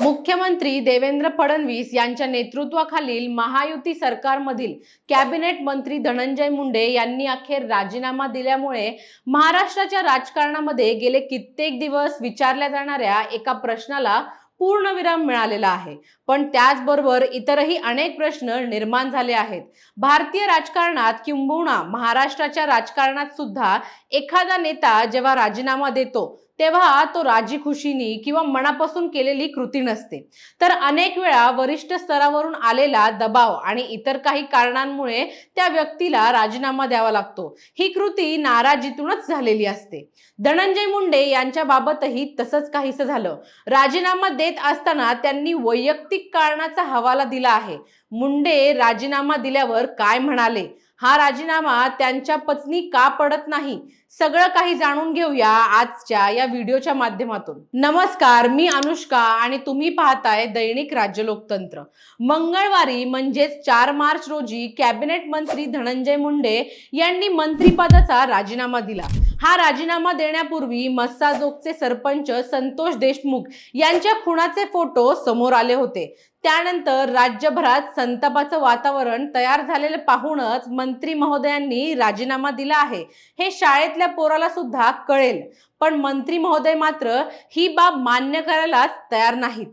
मुख्यमंत्री देवेंद्र फडणवीस यांच्या नेतृत्वाखालील महायुती सरकारमधील कॅबिनेट मंत्री धनंजय मुंडे यांनी अखेर राजीनामा दिल्यामुळे महाराष्ट्राच्या राजकारणामध्ये गेले कित्येक दिवस विचारल्या जाणाऱ्या एका प्रश्नाला पूर्णविराम मिळालेला आहे। पण त्याचबरोबर इतरही अनेक प्रश्न निर्माण झाले आहेत। भारतीय राजकारणात किंबहुना महाराष्ट्राच्या राजकारणात सुद्धा एखादा नेता जेव्हा राजीनामा देतो तेव्हा तो राजी खुशीनी किंवा मनापासून केलेली कृती नसते, तर अनेक वेळा वरिष्ठ स्तरावरून आलेला दबाव आणि इतर काही कारणांमुळे त्या व्यक्तीला राजीनामा द्यावा लागतो। ही कृती नाराजीतूनच झालेली असते। धनंजय मुंडे यांच्या बाबतही तसंच काहीसं झालं। राजीनामा देत असताना त्यांनी वैयक्तिक कारणाचा हवाला दिला आहे। मुंडे राजीनामा दिल्यावर काय म्हणाले, हा राजीनामा त्यांच्या पत्नी का पडत नाही, सगळं काही जाणून घेऊया आजच्या या व्हिडिओच्या माध्यमातून। नमस्कार, मी अनुष्का आणि तुम्ही पाहताय दैनिक राज्य लोकतंत्र। मंगळवारी म्हणजेच 4 मार्च रोजी कॅबिनेट मंत्री धनंजय मुंडे यांनी मंत्रिपदाचा राजीनामा दिला। हा राजीनामा देण्यापूर्वी मस्साजोगचे सरपंच संतोष देशमुख यांच्या खुनाचे फोटो समोर आले होते। त्यानंतर राज्यभरात संतापाचं वातावरण तयार झालेले पाहूनच मंत्री महोदयांनी राजीनामा दिला आहे हे शाळेतल्या पोराला सुद्धा कळेल, पण मंत्री महोदय मात्र ही बाब मान्य करायलाच तयार नाहीत।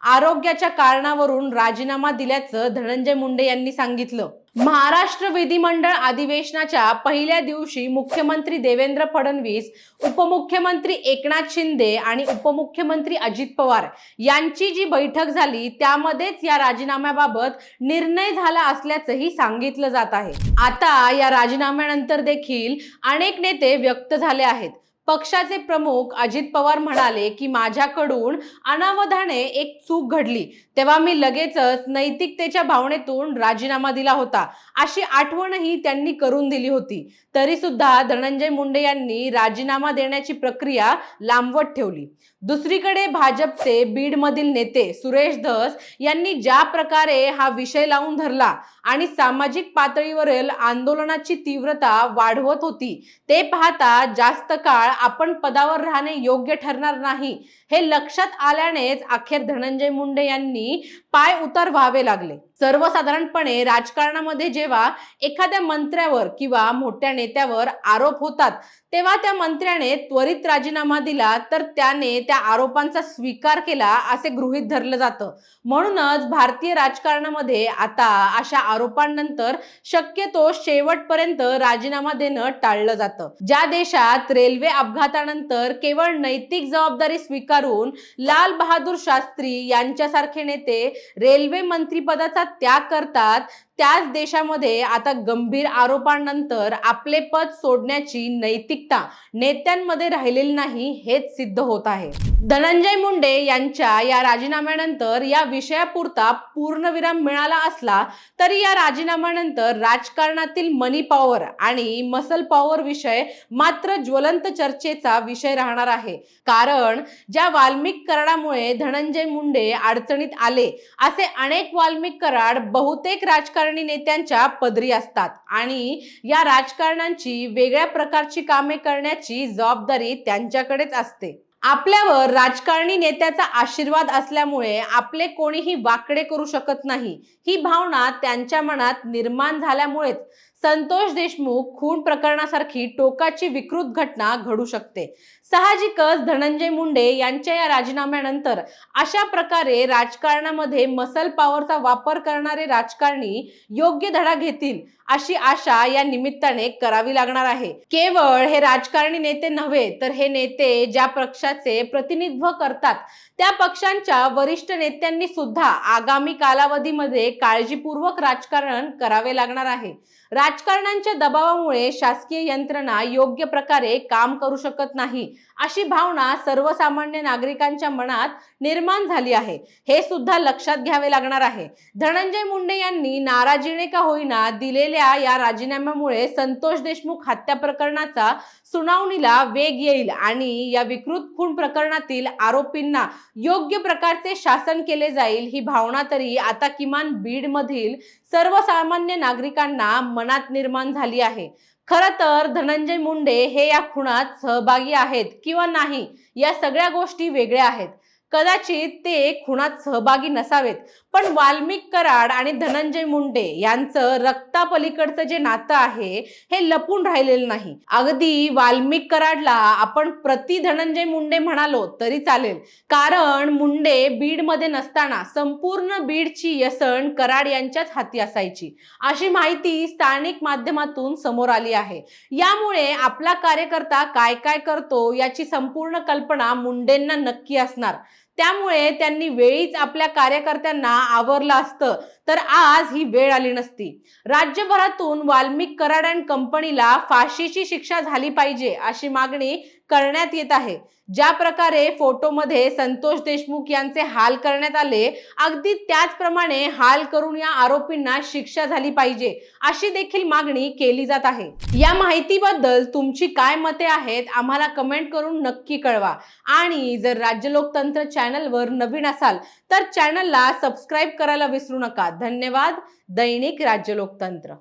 आरोग्याच्या कारणावरून राजीनामा दिल्याचं धनंजय मुंडे यांनी सांगितलं। महाराष्ट्र विधिमंडळ अधिवेशनाच्या पहिल्या दिवशी मुख्यमंत्री देवेंद्र फडणवीस, उपमुख्यमंत्री एकनाथ शिंदे आणि उपमुख्यमंत्री अजित पवार यांची जी बैठक झाली त्यामध्येच या राजीनाम्याबाबत निर्णय झाला असल्याचंही सांगितलं जात आहे। आता या राजीनाम्यानंतर देखील अनेक नेते व्यक्त झाले आहेत। पक्षाचे प्रमुख अजित पवार म्हणाले की माझ्याकडून अनावधाने एक चूक घडली, तेव्हा मी लगेचच नैतिकतेच्या भावनेतून राजीनामा दिला होता, अशी आठवणही त्यांनी करून दिली होती। तरी सुद्धा धनंजय मुंडे यांनी राजीनामा देण्याची प्रक्रिया लांबवत ठेवली। दुसरीकडे भाजपचे बीडमधील नेते सुरेश धस यांनी ज्या प्रकारे हा विषय लावून धरला आणि सामाजिक पातळीवरील आंदोलनाची तीव्रता वाढवत होती, ते पाहता जास्त काळ आपण पदावर राहणे योग्य ठरणार नाही हे लक्षात आल्यानेच अखेर धनंजय मुंडे यांनी पाय उतार व्हावे लागले। सर्वसाधारणपणे राजकारणामध्ये जेव्हा एखाद्या मंत्र्यावर किंवा मोठ्या नेत्यावर आरोप होतात तेव्हा त्या मंत्र्याने त्वरित राजीनामा दिला तर त्याने त्या आरोपांचा स्वीकार केला असे गृहीत धरलं जातं। म्हणूनच भारतीय राजकारणामध्ये आता अशा आरोपांनंतर शक्यतो शेवटपर्यंत राजीनामा देणं टाळलं जातं। ज्या देशात रेल्वे अपघातानंतर केवळ नैतिक जबाबदारी स्वीकारून लाल बहादूर शास्त्री यांच्यासारखे नेते रेल्वे मंत्रिपदाचा त्याग करतात, त्याच देशामध्ये आता गंभीर आरोपांनंतर आपले पद सोडण्याची नैतिकता नेत्यांमध्ये राहिलेली नाही हेच सिद्ध होत आहे। धनंजय मुंडे यांच्या या राजीनाम्यानंतर या विषयापुरता पूर्णविराम मिळाला असला तरी या राजीनाम्यानंतर राजकारणातील मनी पॉवर आणि मसल पॉवर विषय मात्र ज्वलंत चर्चेचा विषय राहणार आहे। कारण ज्या वाल्मिक कराडामुळे धनंजय मुंडे अडचणीत आले असे अनेक वाल्मिक कराड बहुतेक राजकारणी नेत्यांच्या पदरी असतात आणि या राजकारण्यांची वेगळ्या प्रकारची कामे करण्याची जबाबदारी त्यांच्याकडेच असते। आपल्यावर राजकारणी नेत्याचा आशीर्वाद असल्यामुळे आपले कोणीही वाकडे करू शकत नाही, ही भावना त्यांच्या मनात निर्माण झाल्यामुळेच संतोष देशमुख खून प्रकरणासारखी टोकाची विकृत घटना घडू शकते। साहजिकच धनंजय मुंडे यांच्या या राजीनाम्यानंतर अशा प्रकारे राजकारणामध्ये मसल पॉवरचा वापर करणारे राजकारणी योग्य धडा घेतील अशी आशा या निमित्ताने करावी लागणार आहे। केवळ हे राजकारणी नेते नव्हे तर हे नेते ज्या पक्षाचे प्रतिनिधित्व करतात त्या पक्षांच्या वरिष्ठ नेत्यांनी सुद्धा आगामी कालावधीमध्ये काळजीपूर्वक राजकारण करावे लागणार आहे। राजकारण्यांच्या दबावामुळे शासकीय यंत्रणा योग्य प्रकारे काम करू शकत नाही अशी भावना सर्वसामान्य नागरिकांच्या मनात निर्माण झाली आहे, हे सुद्धा लक्षात घ्यावे लागणार आहे। धनंजय मुंडे यांनी नाराजीने का होईना दिलेल्या या राजीनाम्यामुळे संतोष देशमुख हत्या प्रकरणाचा सुनावणीला वेग येईल आणि या विकृत खून प्रकरणातील आरोपींना योग्य प्रकारचे शासन केले जाईल ही भावना तरी आता किमान बीडमधील सर्वसामान्य नागरिकांना मनात निर्माण झाली आहे। खरं तर धनंजय मुंडे हे या खुनात सहभागी आहेत किंवा नाही या सगळ्या गोष्टी वेगळ्या आहेत, कदाचित ते खुनात सहभागी नसावेत, पण वाल्मिक कराड आणि धनंजय मुंडे यांचं रक्तापलीकडचं जे नातं आहे हे लपून राहिलेलं नाही. अगदी वाल्मिक कराडला आपण प्रति धनंजय मुंडे म्हणालो तरी चालेल, कारण मुंडे बीडमध्ये नसताना संपूर्ण बीडची यसन कराड यांच्याच हाती असायची, अशी माहिती स्थानिक माध्यमातून समोर आली आहे. यामुळे आपला कार्यकर्ता काय काय करतो याची संपूर्ण कल्पना मुंडेंना नक्की असणार. त्यामुळे त्यांनी वेळीच आपल्या कार्यकर्त्यांना आवरलं असतं तर आज ही वेळ आली नसती. राज्यभरातून वाल्मिक कराड अँड कंपनीला फाशीची शिक्षा झाली पाहिजे अशी मागणी करण्यात येत आहे. ज्या प्रकारे फोटोमध्ये संतोष देशमुख यांचे हाल करण्यात आले, अगदी त्याचप्रमाणे हाल करून या आरोपींना शिक्षा झाली पाहिजे अशी देखील मागणी केली जात आहे. या माहितीबद्दल तुमची काय मते आहेत आम्हाला कमेंट करून नक्की कळवा. आणि जर राज्य लोकतंत्र चॅनलवर नवीन असाल तर चॅनलला सबस्क्राईब करायला विसरू नका. धन्यवाद. दैनिक राज्य लोकतंत्र.